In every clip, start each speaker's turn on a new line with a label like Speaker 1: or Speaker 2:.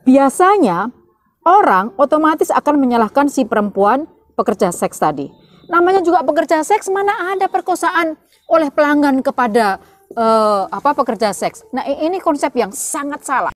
Speaker 1: biasanya orang otomatis akan menyalahkan si perempuan pekerja seks tadi. Namanya juga pekerja seks, mana ada perkosaan oleh pelanggan kepada pekerja seks. Nah, ini konsep yang sangat salah.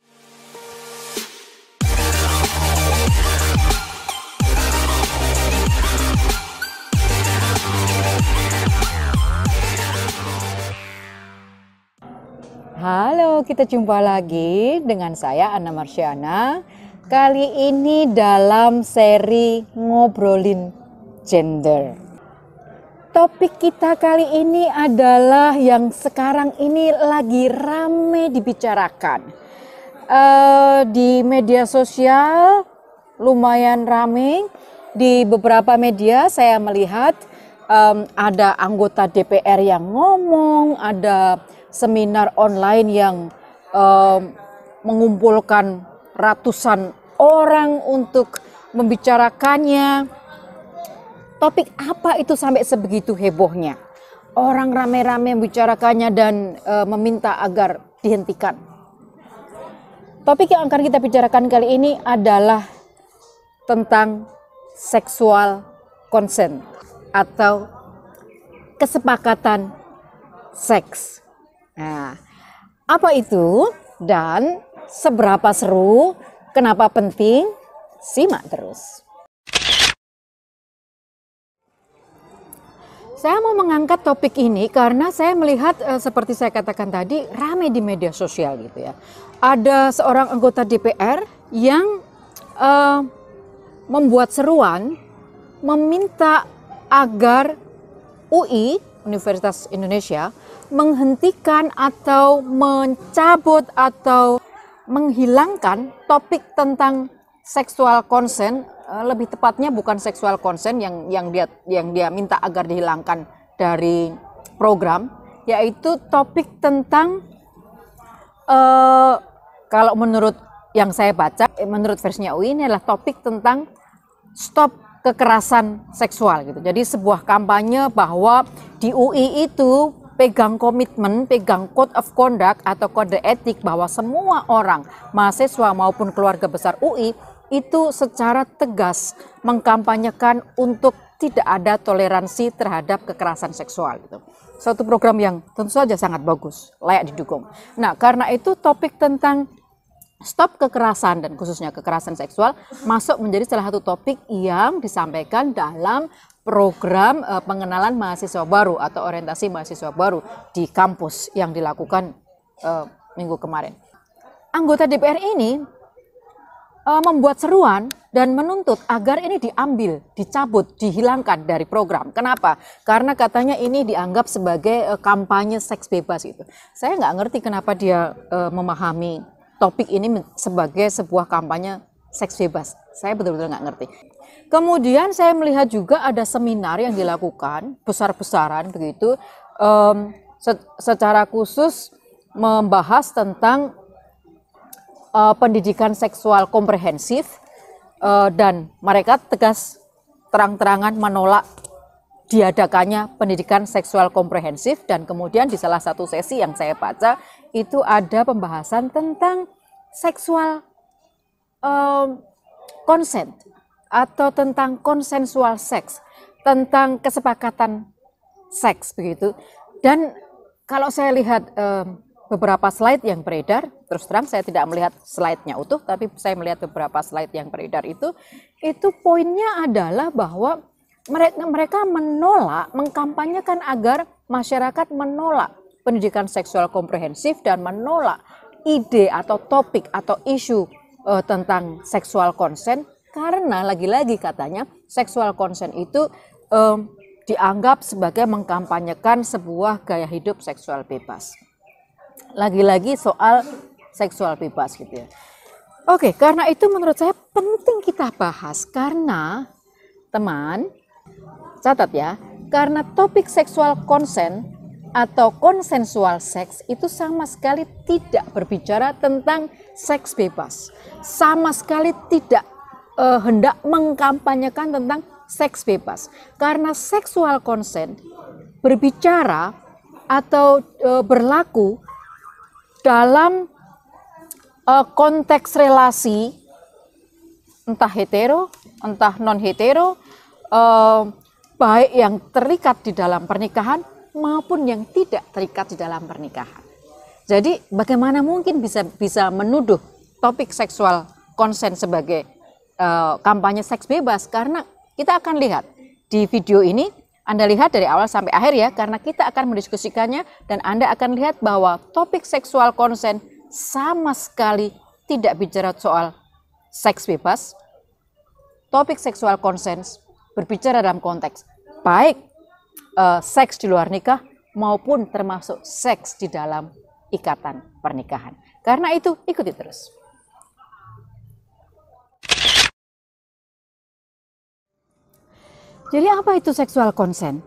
Speaker 1: Halo, kita jumpa lagi dengan saya Anna Marsyana. Kali ini dalam seri ngobrolin gender. Topik kita kali ini adalah yang sekarang ini lagi rame dibicarakan. Di media sosial lumayan rame. Di beberapa media saya melihat ada anggota DPR yang ngomong, ada seminar online yang mengumpulkan ratusan orang untuk membicarakannya. Topik apa itu sampai sebegitu hebohnya? Orang rame-rame membicarakannya dan meminta agar dihentikan. Topik yang akan kita bicarakan kali ini adalah tentang sexual consent atau kesepakatan seks. Nah, apa itu dan seberapa seru, kenapa penting? Simak terus. Saya mau mengangkat topik ini karena saya melihat seperti saya katakan tadi ramai di media sosial gitu ya. Ada seorang anggota DPR yang membuat seruan meminta agar UI, Universitas Indonesia, menghentikan atau mencabut atau menghilangkan topik tentang seksual consent, lebih tepatnya bukan seksual consent yang dia minta agar dihilangkan dari program, yaitu topik tentang kalau menurut yang saya baca, menurut versinya UI ini adalah topik tentang stop kekerasan seksual gitu. Jadi sebuah kampanye bahwa di UI itu pegang komitmen, pegang code of conduct atau kode etik bahwa semua orang, mahasiswa maupun keluarga besar UI itu secara tegas mengkampanyekan untuk tidak ada toleransi terhadap kekerasan seksual gitu. Suatu program yang tentu saja sangat bagus, layak didukung. Nah, karena itu topik tentang stop kekerasan dan khususnya kekerasan seksual masuk menjadi salah satu topik yang disampaikan dalam program pengenalan mahasiswa baru atau orientasi mahasiswa baru di kampus yang dilakukan minggu kemarin. Anggota DPR ini membuat seruan dan menuntut agar ini diambil, dicabut, dihilangkan dari program. Kenapa? Karena katanya ini dianggap sebagai kampanye seks bebas itu. Saya nggak ngerti kenapa dia memahami topik ini sebagai sebuah kampanye seks bebas. Saya betul-betul nggak ngerti. Kemudian saya melihat juga ada seminar yang dilakukan besar-besaran begitu, secara khusus membahas tentang pendidikan seksual komprehensif, dan mereka tegas terang-terangan menolak diadakannya pendidikan seksual komprehensif. Dan kemudian di salah satu sesi yang saya baca itu ada pembahasan tentang seksual consent atau tentang konsensual seks, tentang kesepakatan seks begitu. Dan kalau saya lihat beberapa slide yang beredar, terus terang saya tidak melihat slide-nya utuh, tapi saya melihat beberapa slide yang beredar itu poinnya adalah bahwa mereka menolak, mengkampanyekan agar masyarakat menolak pendidikan seksual komprehensif dan menolak ide atau topik atau isu tentang seksual consent, karena lagi-lagi katanya seksual consent itu dianggap sebagai mengkampanyekan sebuah gaya hidup seksual bebas. Lagi-lagi soal seksual bebas gitu ya. Oke, karena itu menurut saya penting kita bahas karena teman, catat ya, karena topik seksual consent atau konsensual seks itu sama sekali tidak berbicara tentang seks bebas. Sama sekali tidak hendak mengkampanyekan tentang seks bebas. Karena seksual consent berbicara atau berlaku dalam konteks relasi entah hetero, entah non hetero, baik yang terikat di dalam pernikahan maupun yang tidak terikat di dalam pernikahan. Jadi bagaimana mungkin bisa menuduh topik seksual konsen sebagai kampanye seks bebas? Karena kita akan lihat di video ini, Anda lihat dari awal sampai akhir ya, karena kita akan mendiskusikannya dan Anda akan lihat bahwa topik seksual konsen sama sekali tidak bicara soal seks bebas. Topik seksual konsen berbicara dalam konteks baik seks di luar nikah maupun termasuk seks di dalam ikatan pernikahan. Karena itu ikuti terus. Jadi apa itu seksual consent?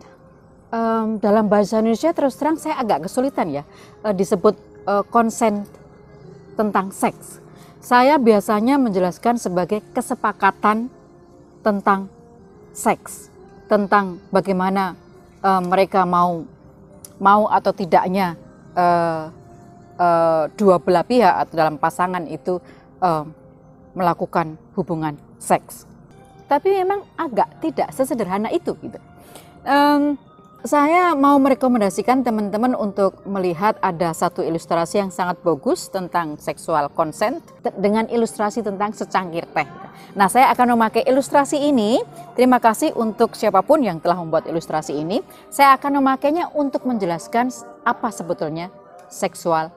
Speaker 1: Dalam bahasa Indonesia terus terang saya agak kesulitan ya disebut consent tentang seks. Saya biasanya menjelaskan sebagai kesepakatan tentang seks, tentang bagaimana mereka mau atau tidaknya dua belah pihak atau dalam pasangan itu melakukan hubungan seks. Tapi memang agak tidak sesederhana itu gitu. Saya mau merekomendasikan teman-teman untuk melihat ada satu ilustrasi yang sangat bagus tentang seksual consent dengan ilustrasi tentang secangkir teh. Nah, saya akan memakai ilustrasi ini. Terima kasih untuk siapapun yang telah membuat ilustrasi ini. Saya akan memakainya untuk menjelaskan apa sebetulnya seksual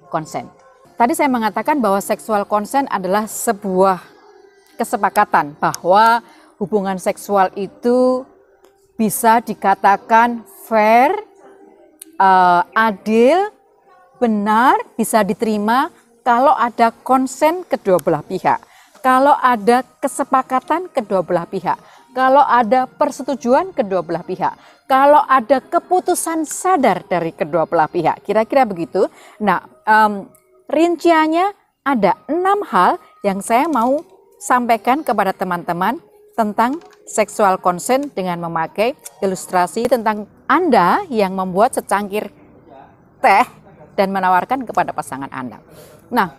Speaker 1: consent. Tadi saya mengatakan bahwa seksual consent adalah sebuah kesepakatan bahwa hubungan seksual itu bisa dikatakan fair, adil, benar, bisa diterima kalau ada konsen kedua belah pihak, kalau ada kesepakatan kedua belah pihak, kalau ada persetujuan kedua belah pihak, kalau ada keputusan sadar dari kedua belah pihak. Kira-kira begitu. Nah, rinciannya ada 6 hal yang saya mau sampaikan kepada teman-teman tentang seksual consent dengan memakai ilustrasi tentang Anda yang membuat secangkir teh dan menawarkan kepada pasangan Anda. Nah,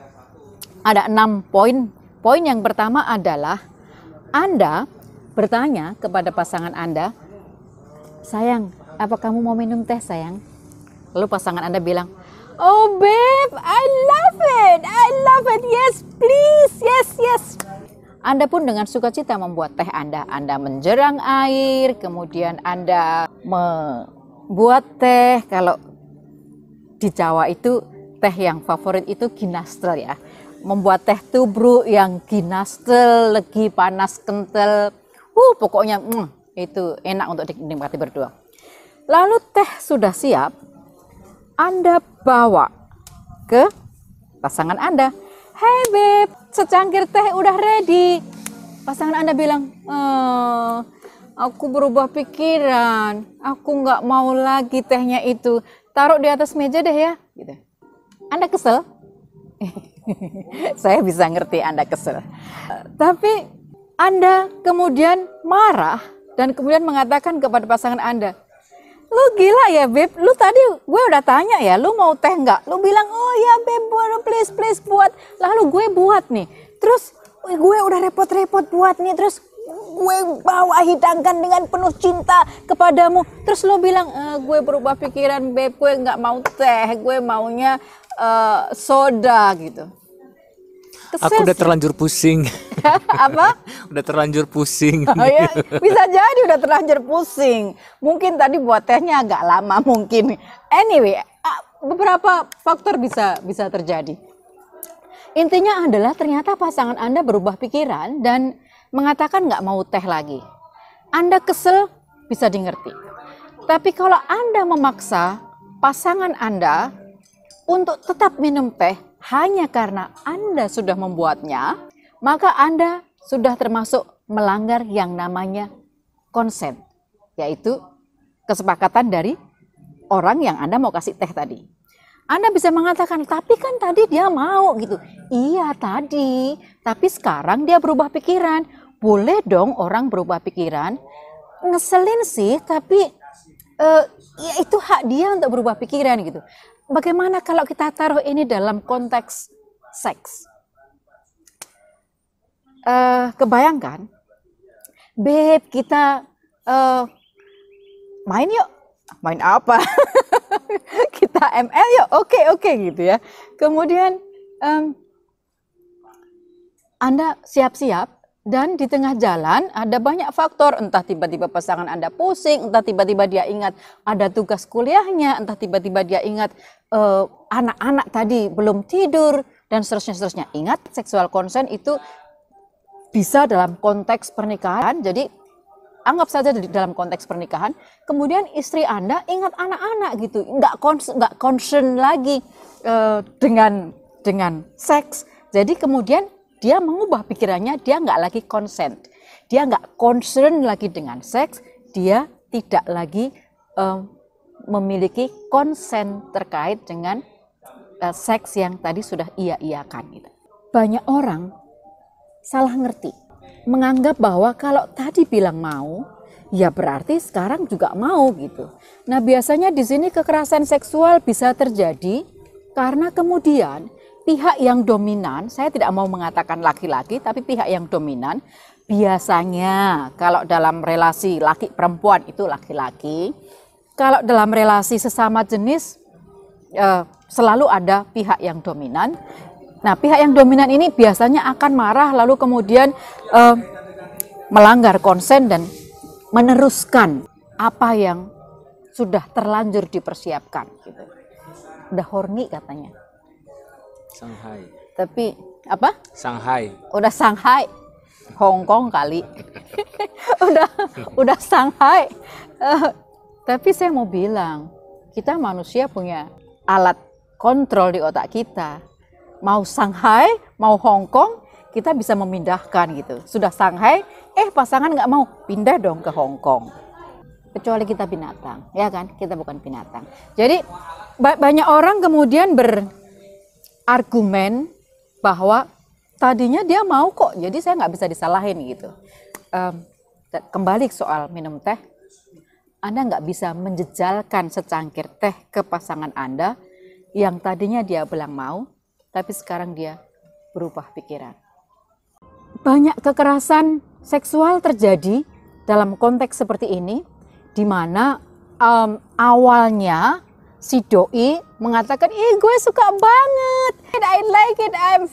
Speaker 1: ada 6 poin. Poin yang pertama adalah Anda bertanya kepada pasangan Anda, "Sayang, apa kamu mau minum teh, sayang?" Lalu pasangan Anda bilang, "Oh babe, I love it, yes please, yes." Anda pun dengan sukacita membuat teh Anda menjerang air, kemudian Anda membuat teh. Kalau di Jawa itu teh yang favorit itu ginastel ya. Membuat teh tubruk yang ginastel, legi panas kental. Pokoknya itu enak untuk dinikmati berdua. Lalu teh sudah siap, Anda bawa ke pasangan Anda. "Hey babe, secangkir teh udah ready." Pasangan Anda bilang, "Aku berubah pikiran, aku nggak mau lagi tehnya itu, taruh di atas meja deh ya." Gitu. Anda kesel? Saya bisa ngerti Anda kesel. Tapi Anda kemudian marah dan kemudian mengatakan kepada pasangan Anda, "Lu gila ya Beb, lu tadi gue udah tanya ya, lu mau teh nggak? Lu bilang, oh ya Beb, please buat. Lalu gue buat nih, terus gue udah repot-repot buat nih, terus gue bawa hidangkan dengan penuh cinta kepadamu. Terus lu bilang, gue berubah pikiran Beb, gue nggak mau teh, gue maunya soda gitu." Kesel
Speaker 2: Aku udah
Speaker 1: sih.
Speaker 2: terlanjur pusing.
Speaker 1: Apa?
Speaker 2: Udah terlanjur pusing.
Speaker 1: Oh ya, bisa jadi udah terlanjur pusing. Mungkin tadi buat tehnya agak lama mungkin. Anyway, beberapa faktor bisa terjadi. Intinya adalah ternyata pasangan Anda berubah pikiran dan mengatakan nggak mau teh lagi. Anda kesel bisa dimengerti. Tapi kalau Anda memaksa pasangan Anda untuk tetap minum teh hanya karena Anda sudah membuatnya, maka Anda sudah termasuk melanggar yang namanya consent, yaitu kesepakatan dari orang yang Anda mau kasih teh tadi. Anda bisa mengatakan, tapi kan tadi dia mau gitu. Iya tadi, tapi sekarang dia berubah pikiran. Boleh dong orang berubah pikiran. Ngeselin sih, tapi ya itu hak dia untuk berubah pikiran gitu. Bagaimana kalau kita taruh ini dalam konteks seks? kebayangkan, beb kita main yuk, main apa? Kita ML yuk, oke gitu ya. Kemudian Anda siap-siap dan di tengah jalan ada banyak faktor, entah tiba-tiba pasangan Anda pusing, entah tiba-tiba dia ingat ada tugas kuliahnya, entah tiba-tiba dia ingat anak-anak tadi belum tidur dan seterusnya. Ingat, seksual consent itu bisa dalam konteks pernikahan, jadi anggap saja dalam konteks pernikahan, kemudian istri Anda ingat anak-anak gitu, nggak concern lagi dengan seks, jadi kemudian dia mengubah pikirannya, dia nggak lagi consent, dia nggak concern lagi dengan seks, dia tidak lagi memiliki konsen terkait dengan seks yang tadi sudah iya-iyakan gitu. Banyak orang salah ngerti, menganggap bahwa kalau tadi bilang mau, ya berarti sekarang juga mau gitu. Nah, biasanya di sini kekerasan seksual bisa terjadi karena kemudian pihak yang dominan, saya tidak mau mengatakan laki-laki, tapi pihak yang dominan, biasanya kalau dalam relasi laki perempuan itu laki-laki, kalau dalam relasi sesama jenis selalu ada pihak yang dominan. Nah, pihak yang dominan ini biasanya akan marah lalu kemudian melanggar konsen dan meneruskan apa yang sudah terlanjur dipersiapkan gitu. Udah horny katanya.
Speaker 2: Shanghai.
Speaker 1: Tapi apa?
Speaker 2: Shanghai.
Speaker 1: Udah Shanghai. Hong Kong kali. udah Shanghai. Tapi saya mau bilang, kita manusia punya alat kontrol di otak kita. Mau Shanghai, mau Hong Kong, kita bisa memindahkan gitu. Sudah Shanghai, pasangan nggak mau, pindah dong ke Hong Kong. Kecuali kita binatang, ya kan? Kita bukan binatang. Jadi banyak orang kemudian berargumen bahwa tadinya dia mau kok, jadi saya nggak bisa disalahin gitu. Kembali ke soal minum teh, Anda nggak bisa menjejalkan secangkir teh ke pasangan Anda yang tadinya dia bilang mau, tapi sekarang dia berubah pikiran. Banyak kekerasan seksual terjadi dalam konteks seperti ini, di mana awalnya si doi mengatakan, gue suka banget, I like it, I'm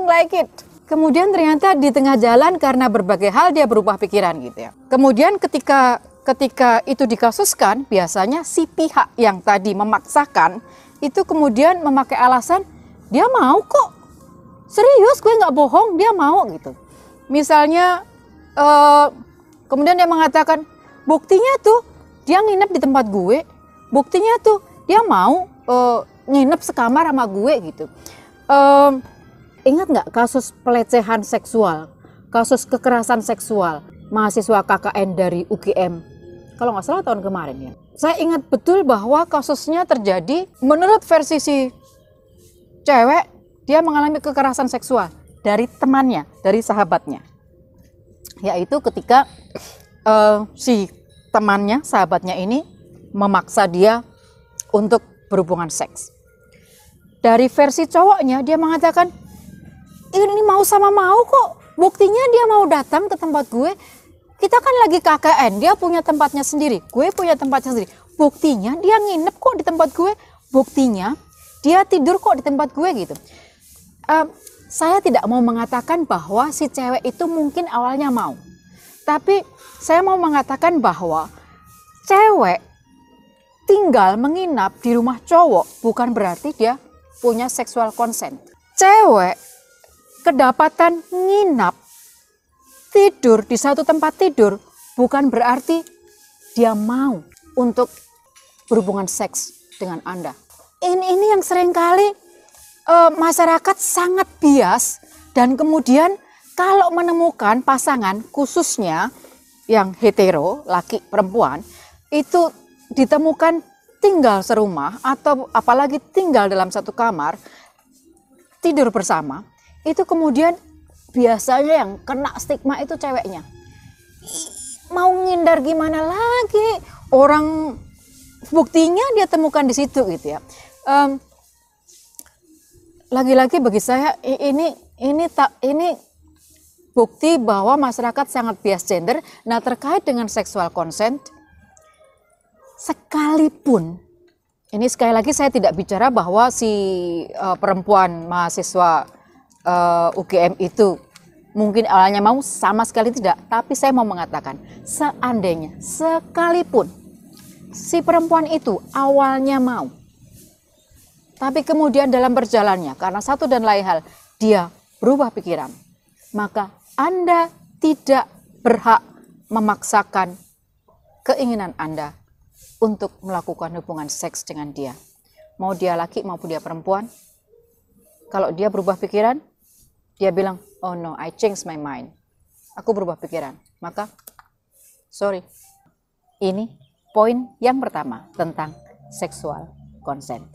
Speaker 1: like it. Kemudian ternyata di tengah jalan karena berbagai hal dia berubah pikiran gitu ya. Kemudian ketika itu dikasuskan, biasanya si pihak yang tadi memaksakan itu kemudian memakai alasan, dia mau kok, serius gue nggak bohong, dia mau gitu. Misalnya kemudian dia mengatakan, buktinya tuh dia nginep di tempat gue, buktinya tuh dia mau nginep sekamar sama gue gitu. Ingat nggak kasus pelecehan seksual, kasus kekerasan seksual mahasiswa KKN dari UGM, kalau nggak salah tahun kemarin ya. Saya ingat betul bahwa kasusnya terjadi menurut versi si cewek, dia mengalami kekerasan seksual dari temannya, dari sahabatnya. Yaitu ketika si temannya, sahabatnya ini memaksa dia untuk berhubungan seks. Dari versi cowoknya, dia mengatakan, ini mau sama mau kok, buktinya dia mau datang ke tempat gue, kita kan lagi KKN, dia punya tempatnya sendiri, gue punya tempatnya sendiri, buktinya dia nginep kok di tempat gue, buktinya dia tidur kok di tempat gue gitu. Saya tidak mau mengatakan bahwa si cewek itu mungkin awalnya mau, tapi saya mau mengatakan bahwa cewek tinggal menginap di rumah cowok bukan berarti dia punya seksual consent. Cewek kedapatan nginap tidur di satu tempat tidur bukan berarti dia mau untuk berhubungan seks dengan Anda. Ini yang seringkali masyarakat sangat bias, dan kemudian kalau menemukan pasangan khususnya yang hetero, laki perempuan, itu ditemukan tinggal serumah atau apalagi tinggal dalam satu kamar, tidur bersama, itu kemudian biasanya yang kena stigma itu ceweknya. Mau ngindar gimana lagi? Orang buktinya dia temukan di situ gitu ya. Lagi-lagi bagi saya ini bukti bahwa masyarakat sangat bias gender. Nah, terkait dengan seksual consent, sekalipun, ini sekali lagi saya tidak bicara bahwa si perempuan mahasiswa UGM itu mungkin awalnya mau, sama sekali tidak. Tapi saya mau mengatakan, seandainya, sekalipun si perempuan itu awalnya mau, tapi kemudian dalam berjalannya karena satu dan lain hal dia berubah pikiran, maka Anda tidak berhak memaksakan keinginan Anda untuk melakukan hubungan seks dengan dia. Mau dia laki maupun dia perempuan. Kalau dia berubah pikiran, dia bilang, oh no, I changed my mind. Aku berubah pikiran. Maka, sorry. Ini poin yang pertama tentang seksual consent.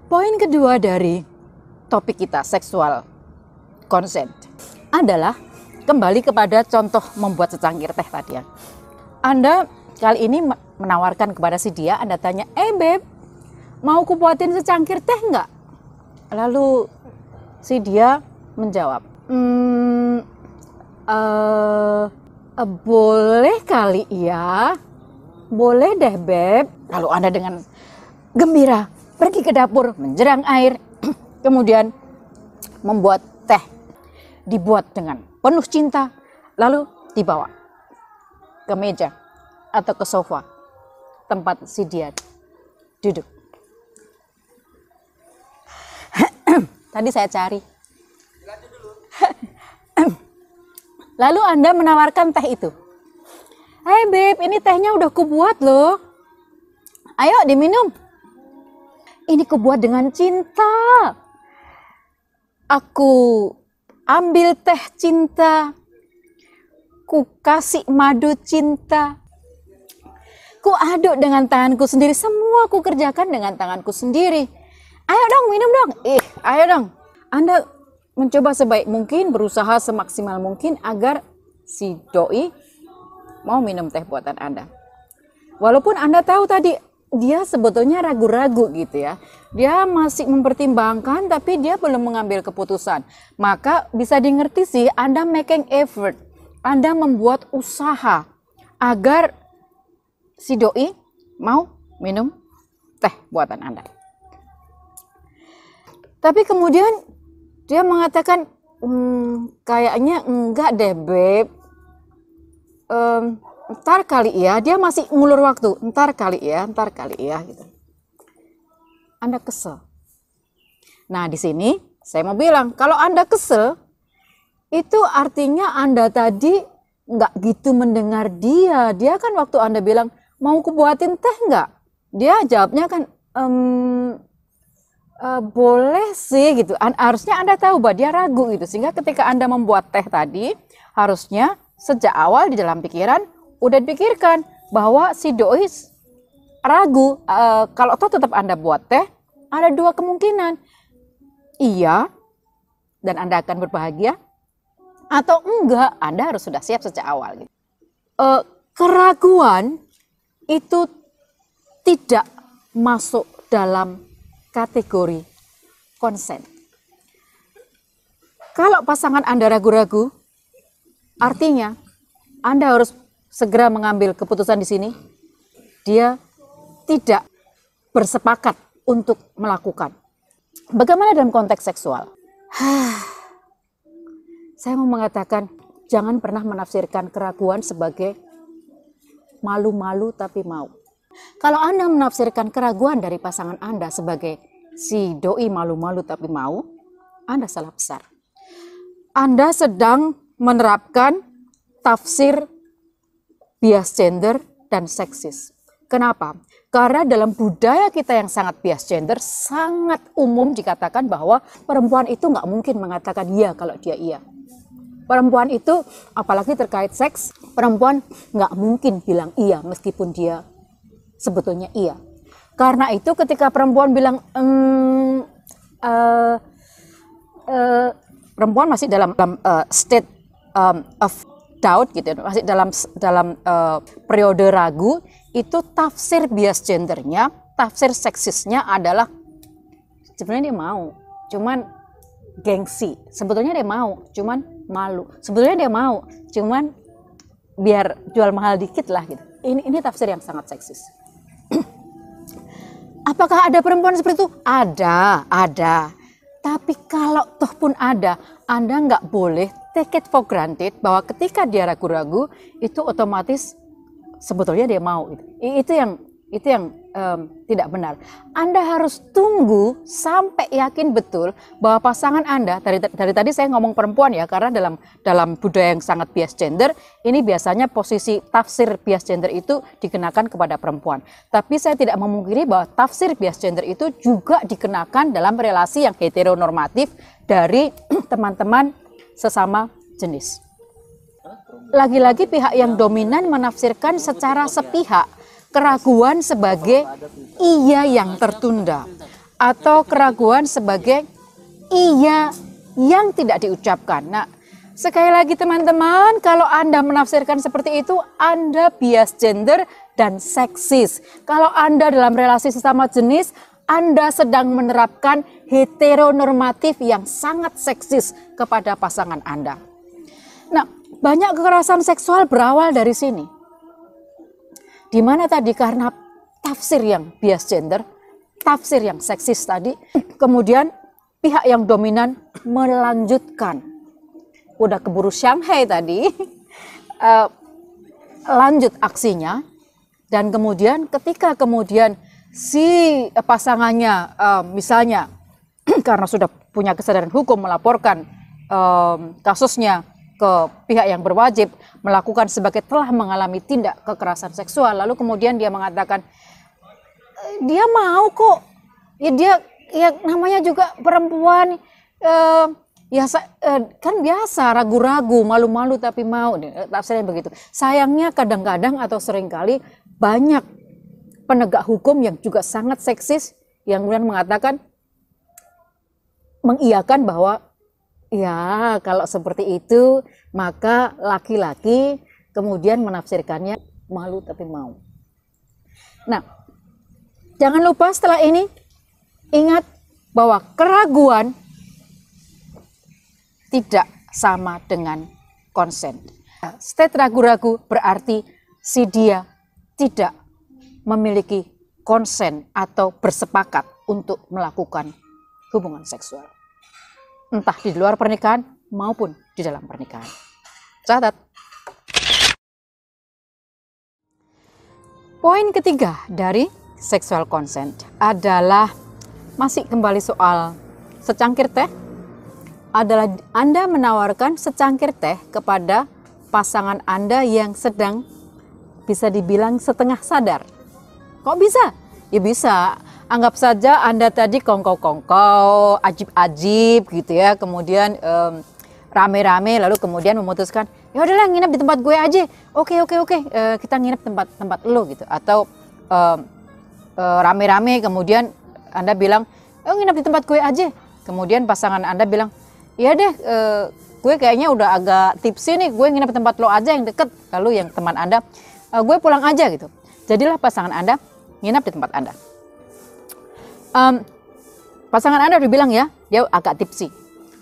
Speaker 1: Poin kedua dari topik kita, seksual consent, adalah kembali kepada contoh membuat secangkir teh tadi ya. Anda kali ini menawarkan kepada si dia, Anda tanya, beb, mau ku buatin secangkir teh enggak? Lalu si dia menjawab, boleh kali ya, boleh deh beb. Lalu Anda dengan gembira pergi ke dapur, menjerang air, kemudian membuat teh. Dibuat dengan penuh cinta, lalu dibawa ke meja atau ke sofa tempat si dia duduk. Tadi saya cari. Lalu Anda menawarkan teh itu. Hai beb, ini tehnya udah kubuat loh. Ayo diminum. Ini kubuat dengan cinta. Aku ambil teh cinta. Ku kasih madu cinta. Ku aduk dengan tanganku sendiri. Semua ku kerjakan dengan tanganku sendiri. Ayo dong, minum dong. Ayo dong. Anda mencoba sebaik mungkin, berusaha semaksimal mungkin agar si doi mau minum teh buatan Anda. Walaupun Anda tahu tadi dia sebetulnya ragu-ragu gitu ya. Dia masih mempertimbangkan tapi dia belum mengambil keputusan. Maka bisa dimengerti sih, Anda making effort. Anda membuat usaha agar si doi mau minum teh buatan Anda. Tapi kemudian dia mengatakan, kayaknya enggak deh beb. Ntar kali ya, dia masih ngulur waktu. Ntar kali ya gitu. Anda kesel. Nah, di sini saya mau bilang, kalau Anda kesel, itu artinya Anda tadi nggak gitu mendengar dia. Dia kan waktu Anda bilang, mau kubuatin teh nggak? Dia jawabnya kan, boleh sih gitu. Harusnya Anda tahu bahwa dia ragu gitu. Sehingga ketika Anda membuat teh tadi, harusnya sejak awal di dalam pikiran, udah dipikirkan bahwa si doi ragu. Kalau toh tetap Anda buat teh, ada dua kemungkinan. Iya, dan Anda akan berbahagia. Atau enggak, Anda harus sudah siap sejak awal. Gitu. Keraguan itu tidak masuk dalam kategori konsen. Kalau pasangan Anda ragu-ragu, artinya Anda harus segera mengambil keputusan di sini. Dia tidak bersepakat untuk melakukan. Bagaimana dalam konteks seksual? Saya mau mengatakan, jangan pernah menafsirkan keraguan sebagai malu-malu tapi mau. Kalau Anda menafsirkan keraguan dari pasangan Anda sebagai si doi malu-malu tapi mau, Anda salah besar. Anda sedang menerapkan tafsir bias gender dan seksis. Kenapa? Karena dalam budaya kita yang sangat bias gender, sangat umum dikatakan bahwa perempuan itu nggak mungkin mengatakan iya kalau dia iya. Perempuan itu, apalagi terkait seks, perempuan nggak mungkin bilang iya meskipun dia sebetulnya iya. Karena itu ketika perempuan bilang perempuan masih dalam state of doubt gitu, masih dalam periode ragu, itu tafsir bias gendernya, tafsir seksisnya adalah sebenarnya dia mau, cuman gengsi. Sebetulnya dia mau, cuman malu. Sebetulnya dia mau, cuman biar jual mahal dikit lah gitu. Ini tafsir yang sangat seksis. Apakah ada perempuan seperti itu? Ada. Tapi kalau toh pun ada, Anda nggak boleh take it for granted bahwa ketika dia ragu-ragu itu otomatis sebetulnya dia mau. Itu yang tidak benar. Anda harus tunggu sampai yakin betul bahwa pasangan Anda, dari tadi saya ngomong perempuan ya, karena dalam budaya yang sangat bias gender, ini biasanya posisi tafsir bias gender itu dikenakan kepada perempuan. Tapi saya tidak memungkiri bahwa tafsir bias gender itu juga dikenakan dalam relasi yang heteronormatif dari teman-teman sesama jenis. Lagi-lagi pihak yang dominan menafsirkan secara sepihak keraguan sebagai iya yang tertunda atau keraguan sebagai iya yang tidak diucapkan. Nah, sekali lagi teman-teman, kalau Anda menafsirkan seperti itu, Anda bias gender dan seksis. Kalau Anda dalam relasi sesama jenis, Anda sedang menerapkan heteronormatif yang sangat seksis kepada pasangan Anda. Nah, banyak kekerasan seksual berawal dari sini. Di mana tadi karena tafsir yang bias gender, tafsir yang seksis tadi, kemudian pihak yang dominan melanjutkan. Udah keburu Shanghai tadi, lanjut aksinya, dan kemudian ketika kemudian si pasangannya misalnya karena sudah punya kesadaran hukum melaporkan kasusnya ke pihak yang berwajib, melakukan sebagai telah mengalami tindak kekerasan seksual, lalu kemudian dia mengatakan dia mau kok, ya dia ya namanya juga perempuan, kan biasa ragu-ragu, malu-malu tapi mau, tafsirnya begitu. Sayangnya kadang-kadang atau seringkali banyak penegak hukum yang juga sangat seksis yang kemudian mengatakan, mengiyakan bahwa ya, kalau seperti itu, maka laki-laki kemudian menafsirkannya malu tapi mau. Nah, jangan lupa setelah ini, ingat bahwa keraguan tidak sama dengan konsen. State ragu-ragu berarti si dia tidak memiliki konsen atau bersepakat untuk melakukan hubungan seksual. Entah di luar pernikahan maupun di dalam pernikahan. Catat. Poin ketiga dari sexual consent adalah masih kembali soal secangkir teh. Adalah Anda menawarkan secangkir teh kepada pasangan Anda yang sedang bisa dibilang setengah sadar. Kok bisa? Ya bisa. Anggap saja Anda tadi kongkow-kongkow, ajib-ajib gitu ya, kemudian rame-rame lalu kemudian memutuskan, ya udahlah nginep di tempat gue aja. Oke, kita nginep tempat lo gitu. Atau rame-rame kemudian Anda bilang, nginep di tempat gue aja. Kemudian pasangan Anda bilang, iya deh, gue kayaknya udah agak tipsi nih, gue nginep di tempat lo aja yang deket. Lalu yang teman Anda, gue pulang aja gitu. Jadilah pasangan Anda nginep di tempat Anda. Pasangan Anda udah bilang ya, dia agak tipsi.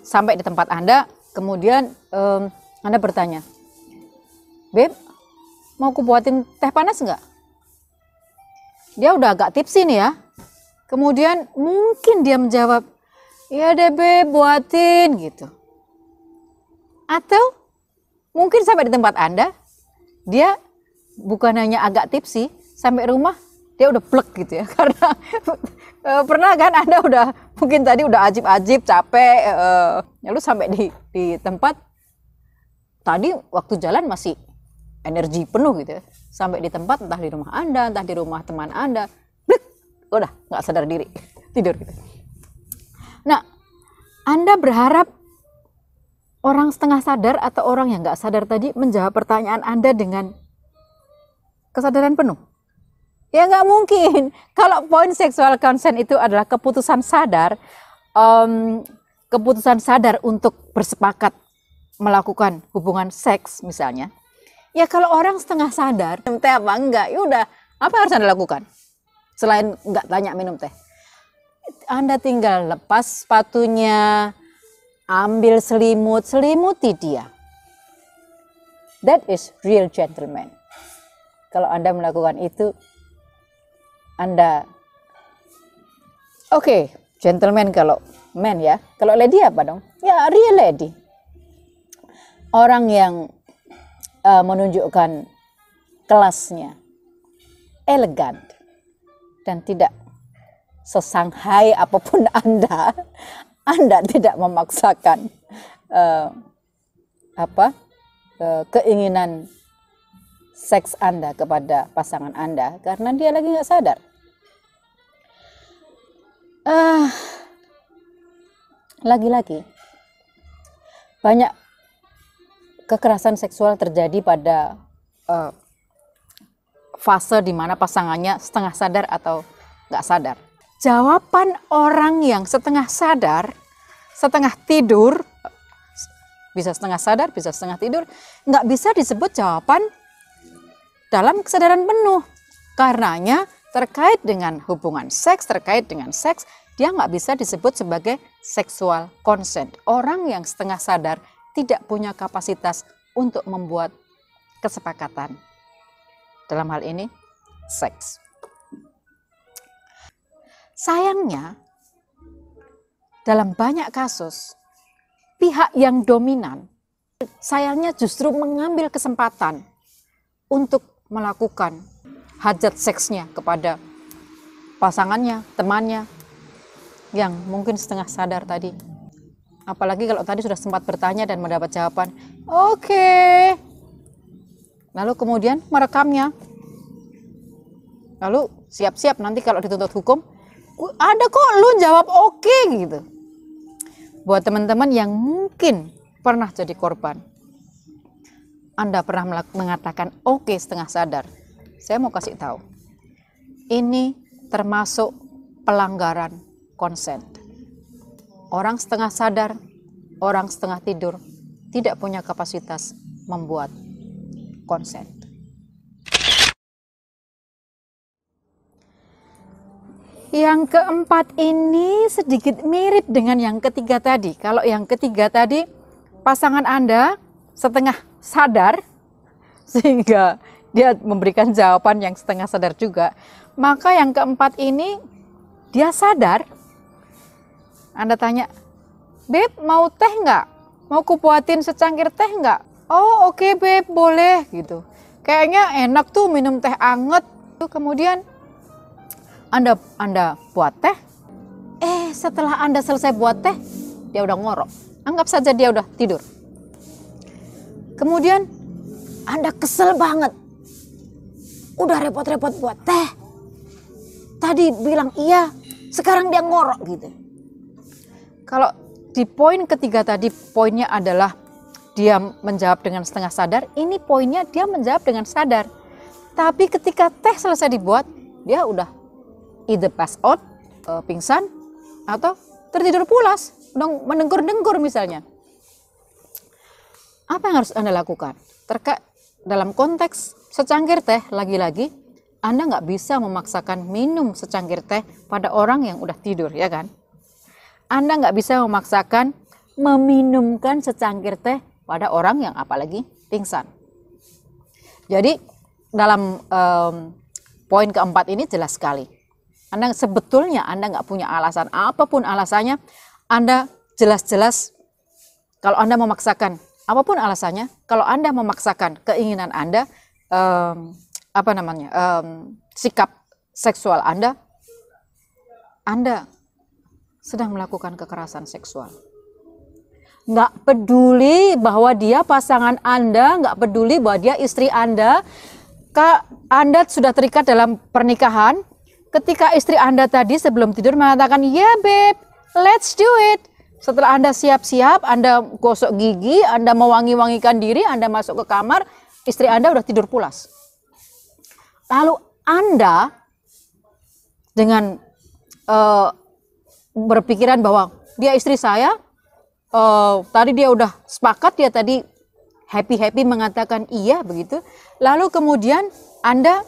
Speaker 1: Sampai di tempat Anda, kemudian Anda bertanya, Beb, mau aku buatin teh panas nggak? Dia udah agak tipsi nih ya. Kemudian mungkin dia menjawab, iya deh Beb, buatin gitu. Atau mungkin sampai di tempat Anda, dia bukan hanya agak tipsi, sampai rumah dia udah plek gitu ya, karena pernah kan Anda udah mungkin tadi udah ajib-ajib capek, lalu sampai di tempat tadi waktu jalan masih energi penuh gitu ya, sampai di tempat entah di rumah Anda entah di rumah teman Anda, plek, udah nggak sadar diri tidur gitu. Nah, Anda berharap orang setengah sadar atau orang yang nggak sadar tadi menjawab pertanyaan Anda dengan kesadaran penuh? Ya nggak mungkin. Kalau poin sexual consent itu adalah keputusan sadar untuk bersepakat melakukan hubungan seks misalnya. Ya kalau orang setengah sadar, minum teh apa enggak, ya udah, apa harus Anda lakukan? Selain nggak tanya minum teh. Anda tinggal lepas sepatunya, ambil selimut, selimuti dia. That is real gentleman. Kalau Anda melakukan itu, Anda oke, gentleman kalau man ya. Kalau lady apa dong? Ya, real lady. Orang yang menunjukkan kelasnya, elegan, dan tidak sesanghai apapun Anda tidak memaksakan keinginan seks Anda kepada pasangan Anda karena dia lagi nggak sadar. Lagi-lagi banyak kekerasan seksual terjadi pada fase di mana pasangannya setengah sadar atau nggak sadar. Jawaban orang yang setengah sadar, setengah tidur, bisa setengah sadar, bisa setengah tidur, nggak bisa disebut jawaban dalam kesadaran penuh. Karenanya terkait dengan hubungan seks, terkait dengan seks, dia nggak bisa disebut sebagai sexual consent. Orang yang setengah sadar tidak punya kapasitas untuk membuat kesepakatan. Dalam hal ini, seks. Sayangnya, dalam banyak kasus, pihak yang dominan sayangnya justru mengambil kesempatan untuk melakukan hajat seksnya kepada pasangannya, temannya, yang mungkin setengah sadar tadi. Apalagi kalau tadi sudah sempat bertanya dan mendapat jawaban, oke. Lalu kemudian merekamnya. Lalu siap-siap nanti kalau dituntut hukum, ada kok lu jawab oke gitu. Buat teman-teman yang mungkin pernah jadi korban, Anda pernah mengatakan oke setengah sadar. Saya mau kasih tahu, ini termasuk pelanggaran consent. Orang setengah sadar, orang setengah tidur, tidak punya kapasitas membuat consent. Yang keempat ini sedikit mirip dengan yang ketiga tadi. Kalau yang ketiga tadi, pasangan Anda setengah sadar, sehingga dia memberikan jawaban yang setengah sadar juga. Maka yang keempat ini, dia sadar. Anda tanya, Beb mau teh nggak? Mau kubuatin secangkir teh nggak? Oh oke Beb, boleh gitu. Kayaknya enak tuh minum teh anget. Kemudian Anda buat teh. Setelah Anda selesai buat teh, dia udah ngorok. Anggap saja dia udah tidur. Kemudian Anda kesel banget. Udah repot-repot buat teh. Tadi bilang iya, sekarang dia ngorok gitu. Kalau di poin ketiga tadi, poinnya adalah dia menjawab dengan setengah sadar. Ini poinnya dia menjawab dengan sadar. Tapi ketika teh selesai dibuat, dia udah either pass out, pingsan, atau tertidur pulas, mendengkur-dengkur misalnya. Apa yang harus Anda lakukan? Dalam konteks secangkir teh, lagi-lagi Anda nggak bisa memaksakan minum secangkir teh pada orang yang udah tidur, ya kan? Anda nggak bisa memaksakan meminumkan secangkir teh pada orang yang apalagi pingsan. Jadi dalam poin keempat ini jelas sekali. Sebetulnya Anda nggak punya alasan, apapun alasannya, Anda jelas-jelas kalau Anda memaksakan, apapun alasannya, kalau Anda memaksakan keinginan Anda, sikap seksual Anda sedang melakukan kekerasan seksual. Nggak peduli bahwa dia pasangan Anda, nggak peduli bahwa dia istri Anda, Anda sudah terikat dalam pernikahan. Ketika istri Anda tadi sebelum tidur mengatakan, ya babe, let's do it. Setelah Anda siap-siap, Anda gosok gigi, Anda mewangi-wangikan diri, Anda masuk ke kamar, istri Anda udah tidur pulas. Lalu Anda dengan berpikiran bahwa dia istri saya, tadi dia udah sepakat, dia tadi happy-happy mengatakan iya begitu. Lalu kemudian Anda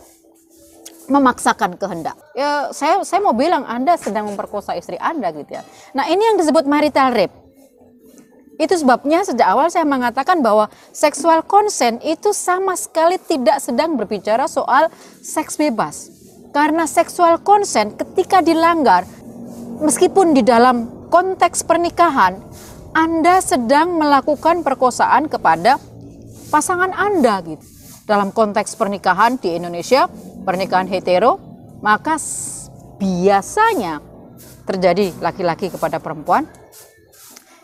Speaker 1: memaksakan kehendak. Ya, saya mau bilang Anda sedang memperkosa istri Anda gitu ya. Nah, ini yang disebut marital rape. Itu sebabnya sejak awal saya mengatakan bahwa seksual consent itu sama sekali tidak sedang berbicara soal seks bebas. Karena seksual consent ketika dilanggar, meskipun di dalam konteks pernikahan, Anda sedang melakukan perkosaan kepada pasangan Anda gitu. Dalam konteks pernikahan di Indonesia, pernikahan hetero, maka biasanya terjadi laki-laki kepada perempuan.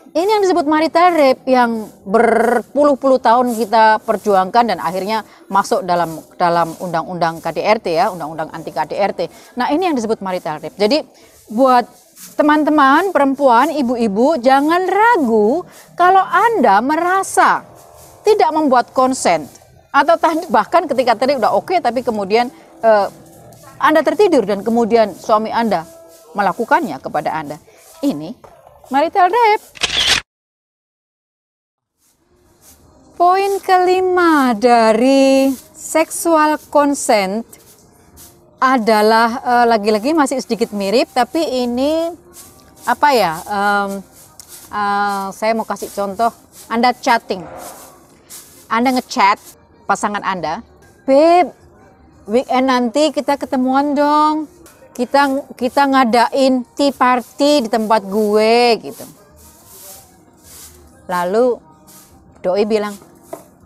Speaker 1: Ini yang disebut marital rape yang berpuluh-puluh tahun kita perjuangkan dan akhirnya masuk dalam undang-undang KDRT ya, undang-undang anti KDRT. Nah, ini yang disebut marital rape. Jadi buat teman-teman perempuan, ibu-ibu, jangan ragu kalau Anda merasa tidak membuat konsen atau bahkan ketika tadi udah oke, tapi kemudian Anda tertidur dan kemudian suami Anda melakukannya kepada Anda. Ini marital rape. Poin kelima dari sexual consent adalah lagi-lagi masih sedikit mirip, tapi ini apa ya? Saya mau kasih contoh. Anda chatting, Anda ngechat pasangan Anda, "Babe, weekend nanti kita ketemuan dong. Kita ngadain tea party di tempat gue," gitu. Lalu doi bilang,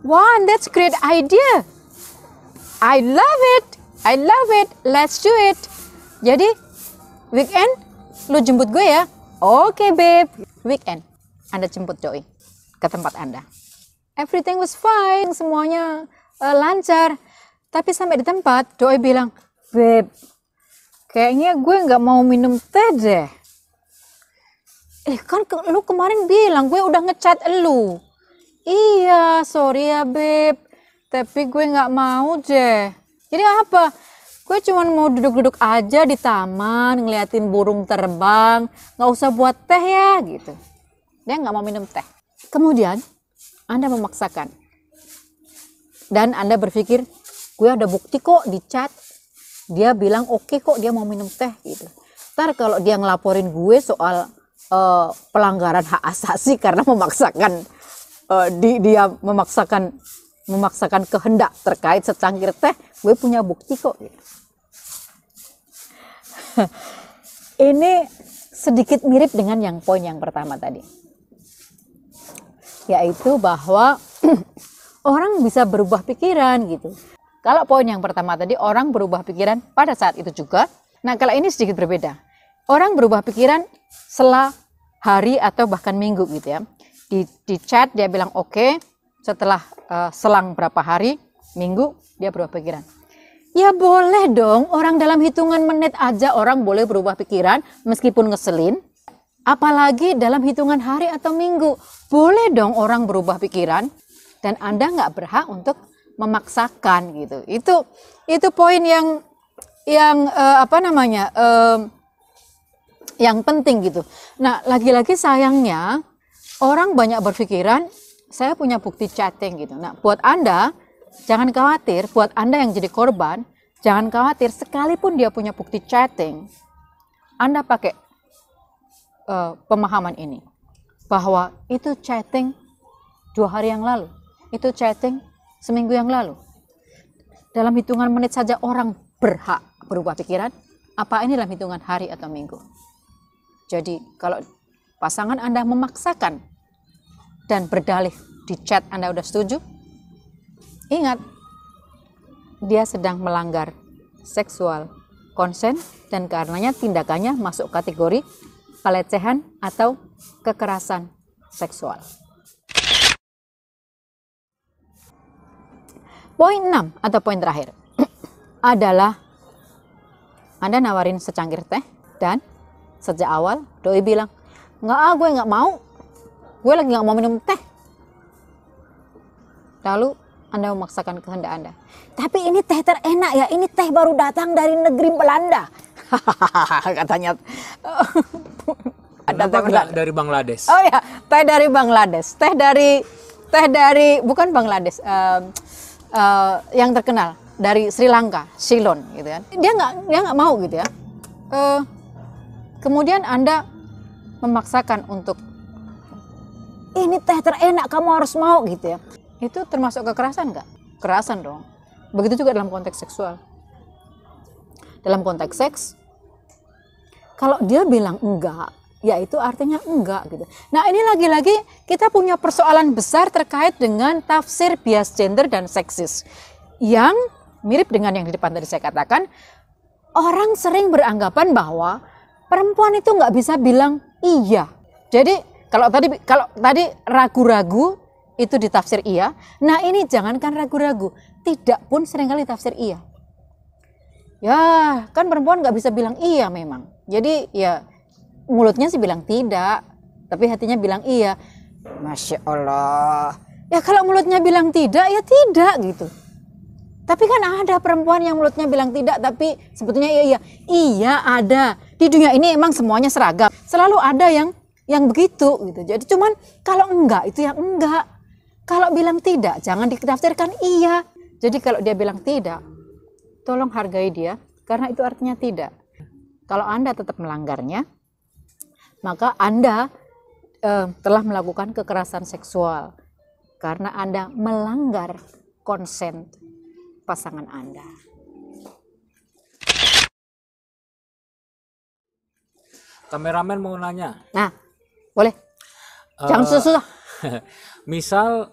Speaker 1: "Wow, that's great idea. I love it. Let's do it." Jadi, weekend lu jemput gue ya? Oke, babe. Weekend Anda jemput doi ke tempat Anda. Everything was fine, semuanya lancar. Tapi sampai di tempat, doi bilang, "Babe, kayaknya gue nggak mau minum teh deh." Kan lu kemarin bilang gue udah ngechat lu. "Iya, sorry ya beb, tapi gue nggak mau deh." Jadi apa? Gue cuma mau duduk-duduk aja di taman, ngeliatin burung terbang, nggak usah buat teh ya gitu. Dia nggak mau minum teh. Kemudian Anda memaksakan. Dan Anda berpikir, gue ada bukti kok di chat. Dia bilang oke kok dia mau minum teh gitu. Ntar kalau dia ngelaporin gue soal pelanggaran hak asasi karena memaksakan dia memaksakan kehendak terkait secangkir teh, gue punya bukti kok. Ini sedikit mirip dengan yang poin yang pertama tadi, yaitu bahwa orang bisa berubah pikiran gitu. Kalau poin yang pertama tadi orang berubah pikiran pada saat itu juga. Nah, kalau ini sedikit berbeda. Orang berubah pikiran setelah hari atau bahkan minggu gitu ya. Di chat dia bilang oke, setelah selang berapa hari, minggu, dia berubah pikiran. Ya boleh dong, orang dalam hitungan menit aja orang boleh berubah pikiran meskipun ngeselin. Apalagi dalam hitungan hari atau minggu. Boleh dong orang berubah pikiran dan Anda nggak berhak untuk memaksakan gitu. Itu poin yang yang penting gitu. Nah, lagi-lagi sayangnya orang banyak berpikiran saya punya bukti chatting gitu. Nah, buat Anda jangan khawatir, buat Anda yang jadi korban, jangan khawatir sekalipun dia punya bukti chatting. Anda pakai pemahaman ini bahwa itu chatting 2 hari yang lalu, itu chatting seminggu yang lalu. Dalam hitungan menit saja orang berhak berubah pikiran, apa ini dalam hitungan hari atau minggu? Jadi kalau pasangan Anda memaksakan dan berdalih di chat Anda udah setuju, ingat, dia sedang melanggar seksual consent dan karenanya tindakannya masuk kategori pelecehan atau kekerasan seksual. Poin 6 atau poin terakhir adalah Anda nawarin secangkir teh dan sejak awal doi bilang, "Nggak, gue nggak mau. Gue lagi nggak mau minum teh." Lalu Anda memaksakan kehendak Anda. "Tapi ini teh terenak ya, ini teh baru datang dari negeri Belanda." Katanya.
Speaker 2: Ada dari Bangladesh.
Speaker 1: Oh ya, teh dari Bangladesh. Teh dari bukan Bangladesh. Yang terkenal dari Sri Lanka, Ceylon gitu kan. Dia nggak mau gitu ya. Kemudian Anda memaksakan untuk ini teh terenak kamu harus mau gitu ya. Itu termasuk kekerasan nggak? Kekerasan dong. Begitu juga dalam konteks seksual. Dalam konteks seks, kalau dia bilang enggak, ya itu artinya enggak gitu. Nah ini lagi-lagi kita punya persoalan besar terkait dengan tafsir bias gender dan seksis. Yang mirip dengan yang di depan tadi saya katakan, orang sering beranggapan bahwa perempuan itu nggak bisa bilang iya. Jadi kalau tadi ragu-ragu itu ditafsir iya. Nah ini jangankan ragu-ragu, tidak pun seringkali tafsir iya. Ya kan perempuan nggak bisa bilang iya memang. Jadi ya mulutnya sih bilang tidak, tapi hatinya bilang iya. Masya Allah. Ya kalau mulutnya bilang tidak ya tidak gitu. Tapi kan ada perempuan yang mulutnya bilang tidak, tapi sebetulnya iya. Iya ada. Di dunia ini emang semuanya seragam. Selalu ada yang begitu gitu. Jadi cuman kalau enggak itu yang enggak. Kalau bilang tidak jangan ditafsirkan iya. Jadi kalau dia bilang tidak, tolong hargai dia karena itu artinya tidak. Kalau Anda tetap melanggarnya, maka Anda telah melakukan kekerasan seksual karena Anda melanggar konsen pasangan Anda.
Speaker 2: Kameramen mau nanya.
Speaker 1: Nah, boleh. Jangan susah.
Speaker 2: Misal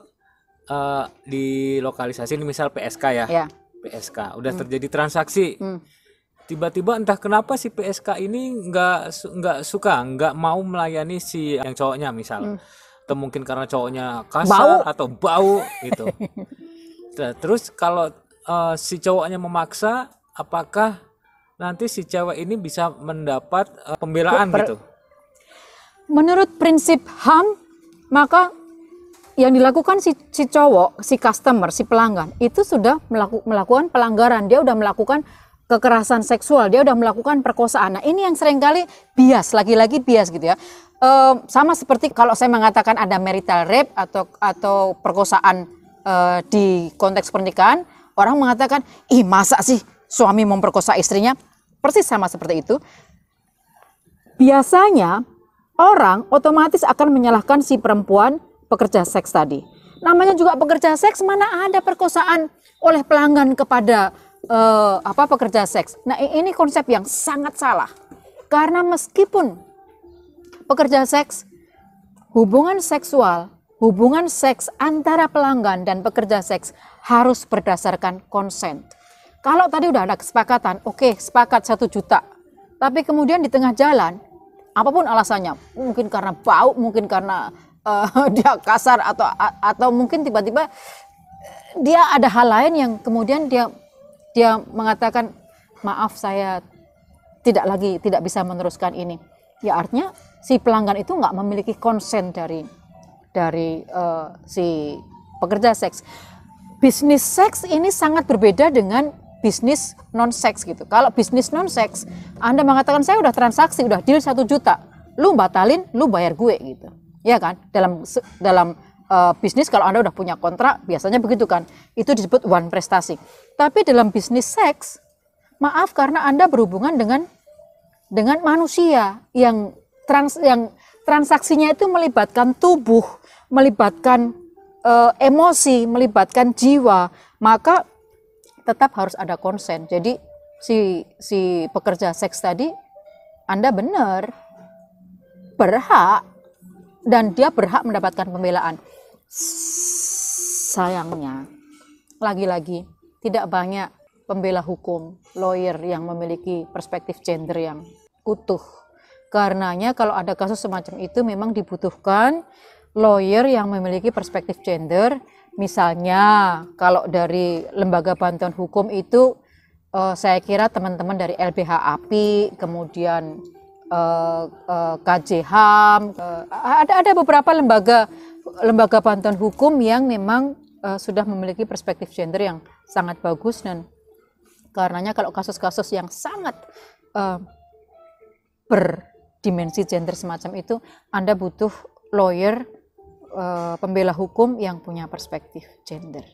Speaker 2: di lokalisasi ini misal PSK ya.
Speaker 1: Ya.
Speaker 2: PSK udah terjadi transaksi. Tiba-tiba entah kenapa si PSK ini nggak suka, nggak mau melayani si yang cowoknya misal. Atau mungkin karena cowoknya kasar atau bau gitu. Terus kalau si cowoknya memaksa, apakah nanti si cewek ini bisa mendapat pembelaan gitu?
Speaker 1: Menurut prinsip HAM, maka yang dilakukan si cowok, si customer, si pelanggan itu sudah melakukan pelanggaran. Dia udah melakukan kekerasan seksual, dia udah melakukan perkosaan. Nah ini yang seringkali bias, lagi-lagi bias gitu ya. Sama seperti kalau saya mengatakan ada marital rape atau perkosaan di konteks pernikahan, orang mengatakan, ih masa sih suami memperkosa istrinya? Persis sama seperti itu. Biasanya orang otomatis akan menyalahkan si perempuan pekerja seks tadi. Namanya juga pekerja seks, mana ada perkosaan oleh pelanggan kepada pekerja seks. Nah ini konsep yang sangat salah. Karena meskipun pekerja seks, hubungan seks antara pelanggan dan pekerja seks harus berdasarkan konsen. Kalau tadi udah ada kesepakatan, oke, sepakat 1 juta. Tapi kemudian di tengah jalan, apapun alasannya, mungkin karena bau, mungkin karena dia kasar atau mungkin tiba-tiba dia ada hal lain yang kemudian dia mengatakan, maaf saya tidak bisa meneruskan ini. Ya artinya si pelanggan itu nggak memiliki konsen dari si pekerja seks. Bisnis seks ini sangat berbeda dengan bisnis non seks gitu. Kalau bisnis non seks, Anda mengatakan saya udah transaksi, udah deal 1 juta, lu batalin, lu bayar gue gitu, ya kan? Dalam bisnis kalau Anda udah punya kontrak, biasanya begitu kan? Itu disebut one prestasi. Tapi dalam bisnis seks, maaf karena Anda berhubungan dengan manusia yang transaksinya itu melibatkan tubuh, melibatkan emosi, melibatkan jiwa, maka tetap harus ada konsen. Jadi si pekerja seks tadi, Anda benar berhak dan dia berhak mendapatkan pembelaan. Sayangnya lagi-lagi tidak banyak pembela hukum, lawyer yang memiliki perspektif gender yang utuh. Karenanya kalau ada kasus semacam itu memang dibutuhkan lawyer yang memiliki perspektif gender. Misalnya kalau dari lembaga bantuan hukum itu saya kira teman-teman dari LBH API, kemudian KJ-HAM, ada beberapa lembaga bantuan hukum yang memang sudah memiliki perspektif gender yang sangat bagus. Dan karenanya kalau kasus-kasus yang sangat berdimensi gender semacam itu, Anda butuh lawyer, pembela hukum yang punya perspektif gender.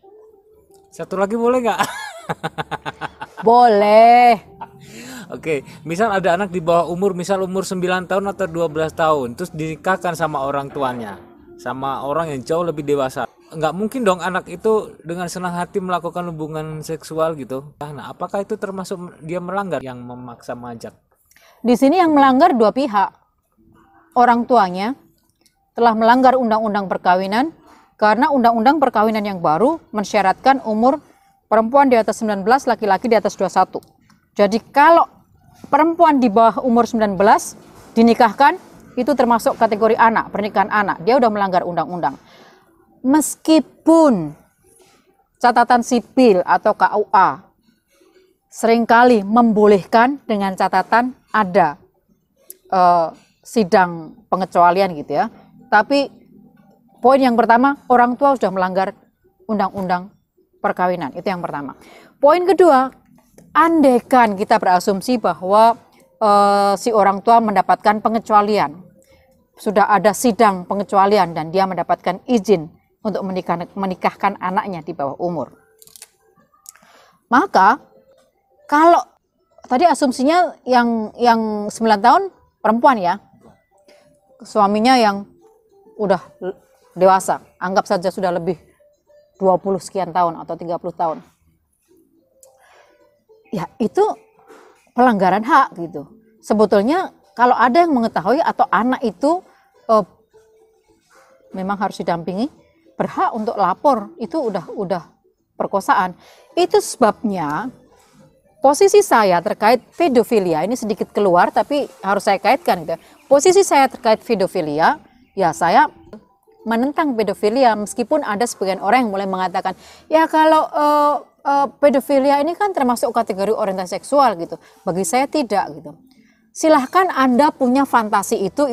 Speaker 2: Satu lagi boleh nggak?
Speaker 1: Boleh.
Speaker 2: Oke, misal ada anak di bawah umur, misal umur 9 tahun atau 12 tahun, terus dinikahkan sama orang tuanya. sama orang yang jauh lebih dewasa. Nggak mungkin dong anak itu dengan senang hati melakukan hubungan seksual gitu. Nah, apakah itu termasuk dia melanggar yang memaksa mengajak?
Speaker 1: Di sini yang melanggar dua pihak. Orang tuanya telah melanggar undang-undang perkawinan karena undang-undang perkawinan yang baru mensyaratkan umur perempuan di atas 19, laki-laki di atas 21. Jadi kalau perempuan di bawah umur 19 dinikahkan, itu termasuk kategori anak, pernikahan anak. Dia udah melanggar undang-undang. Meskipun catatan sipil atau KUA seringkali membolehkan dengan catatan ada sidang pengecualian gitu ya. Tapi poin yang pertama, orang tua sudah melanggar undang-undang perkawinan. Itu yang pertama. Poin kedua, andaikan kita berasumsi bahwa si orang tua mendapatkan pengecualian, sudah ada sidang pengecualian dan dia mendapatkan izin untuk menikahkan anaknya di bawah umur. Maka kalau tadi asumsinya yang 9 tahun perempuan ya, suaminya yang udah dewasa, anggap saja sudah lebih 20 sekian tahun atau 30 tahun. Ya itu pelanggaran hak gitu. Sebetulnya kalau ada yang mengetahui atau anak itu memang harus didampingi, berhak untuk lapor, itu udah perkosaan. Itu sebabnya posisi saya terkait pedofilia ini sedikit keluar, tapi harus saya kaitkan gitu. Posisi saya terkait pedofilia, ya saya menentang pedofilia meskipun ada sebagian orang yang mulai mengatakan ya kalau pedofilia ini kan termasuk kategori orientasi seksual gitu. Bagi saya tidak gitu. Silahkan Anda punya fantasi itu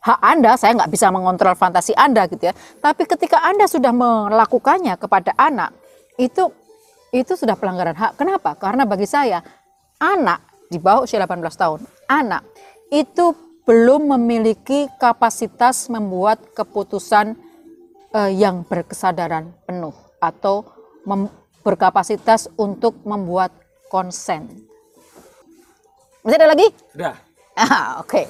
Speaker 1: hak Anda, saya nggak bisa mengontrol fantasi Anda gitu ya. Tapi ketika Anda sudah melakukannya kepada anak, itu sudah pelanggaran hak. Kenapa? Karena bagi saya, anak di bawah usia 18 tahun, anak itu belum memiliki kapasitas membuat keputusan yang berkesadaran penuh atau berkapasitas untuk membuat konsen. Masih ada lagi?
Speaker 2: Sudah.
Speaker 1: Oke.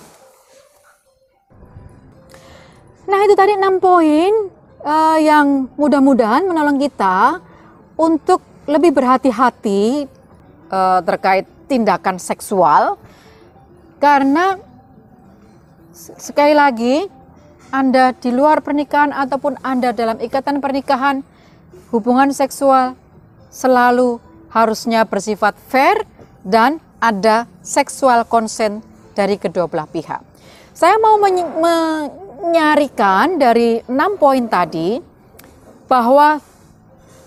Speaker 1: Nah itu tadi 6 poin yang mudah-mudahan menolong kita untuk lebih berhati-hati terkait tindakan seksual. Karena sekali lagi Anda di luar pernikahan ataupun Anda dalam ikatan pernikahan, hubungan seksual selalu harusnya bersifat fair dan ada seksual consent dari kedua belah pihak. Saya mau menyarikan dari 6 poin tadi bahwa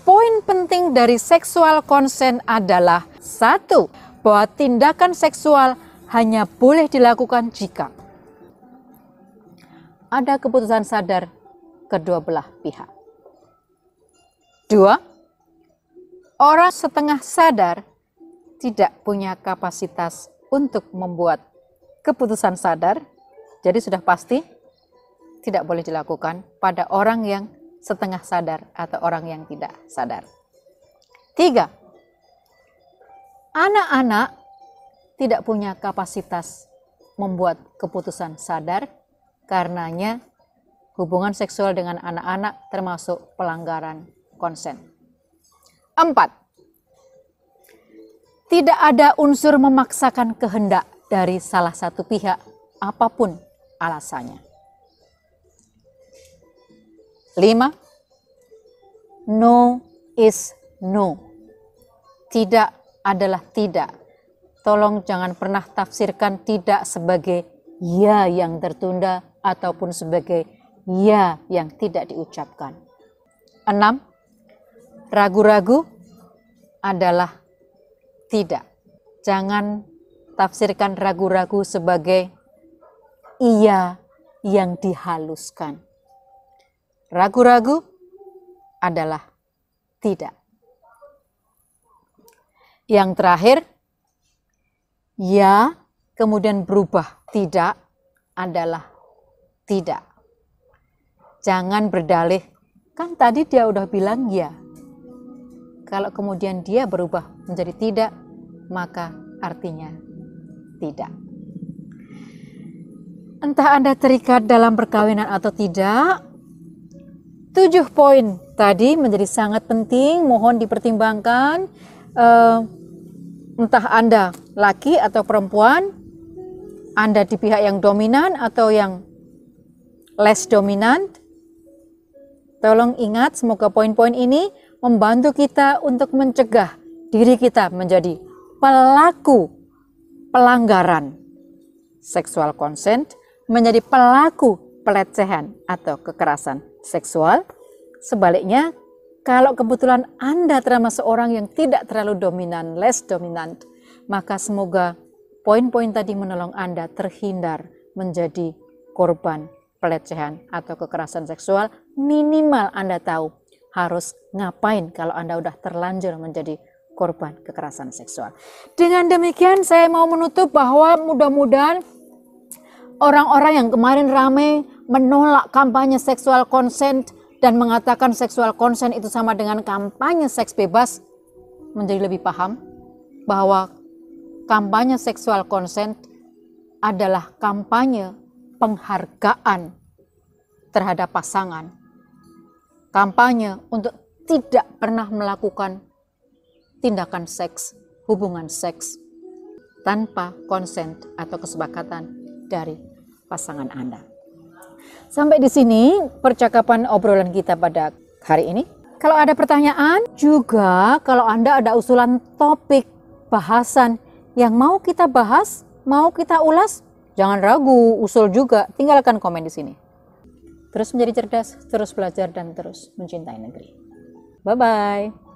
Speaker 1: poin penting dari seksual consent adalah 1, bahwa tindakan seksual hanya boleh dilakukan jika ada keputusan sadar kedua belah pihak. 2, orang setengah sadar tidak punya kapasitas untuk membuat keputusan sadar, jadi sudah pasti tidak boleh dilakukan pada orang yang setengah sadar atau orang yang tidak sadar. 3, anak-anak tidak punya kapasitas membuat keputusan sadar, karenanya hubungan seksual dengan anak-anak termasuk pelanggaran konsen. 4, tidak ada unsur memaksakan kehendak dari salah satu pihak, apapun alasannya. 5, no is no. Tidak adalah tidak. Tolong jangan pernah tafsirkan tidak sebagai ya yang tertunda ataupun sebagai ya yang tidak diucapkan. 6, ragu-ragu adalah tidak. Jangan tafsirkan ragu-ragu sebagai iya yang dihaluskan. Ragu-ragu adalah tidak. Yang terakhir, ya kemudian berubah tidak adalah tidak. Jangan berdalih, kan tadi dia udah bilang ya. Kalau kemudian dia berubah menjadi tidak, maka artinya tidak. entah Anda terikat dalam perkawinan atau tidak, 7 poin tadi menjadi sangat penting, mohon dipertimbangkan. Entah Anda laki atau perempuan, Anda di pihak yang dominan atau yang less dominan, tolong ingat, semoga poin-poin ini membantu kita untuk mencegah diri kita menjadi pelaku pelanggaran seksual consent, menjadi pelaku pelecehan atau kekerasan seksual. Sebaliknya, kalau kebetulan Anda termasuk orang yang tidak terlalu dominan, less dominant, maka semoga poin-poin tadi menolong Anda terhindar menjadi korban pelecehan atau kekerasan seksual. Minimal Anda tahu harus ngapain kalau Anda udah terlanjur menjadi korban kekerasan seksual. Dengan demikian saya mau menutup bahwa mudah-mudahan orang-orang yang kemarin ramai menolak kampanye seksual consent dan mengatakan seksual consent itu sama dengan kampanye seks bebas menjadi lebih paham bahwa kampanye seksual consent adalah kampanye penghargaan terhadap pasangan. Kampanye untuk tidak pernah melakukan tindakan seks, hubungan seks tanpa konsen atau kesepakatan dari pasangan Anda. Sampai di sini percakapan obrolan kita pada hari ini. Kalau ada pertanyaan, juga kalau Anda ada usulan topik bahasan yang mau kita bahas, mau kita ulas, jangan ragu, usul juga, tinggalkan komen di sini. Terus menjadi cerdas, terus belajar, dan terus mencintai negeri. Bye-bye.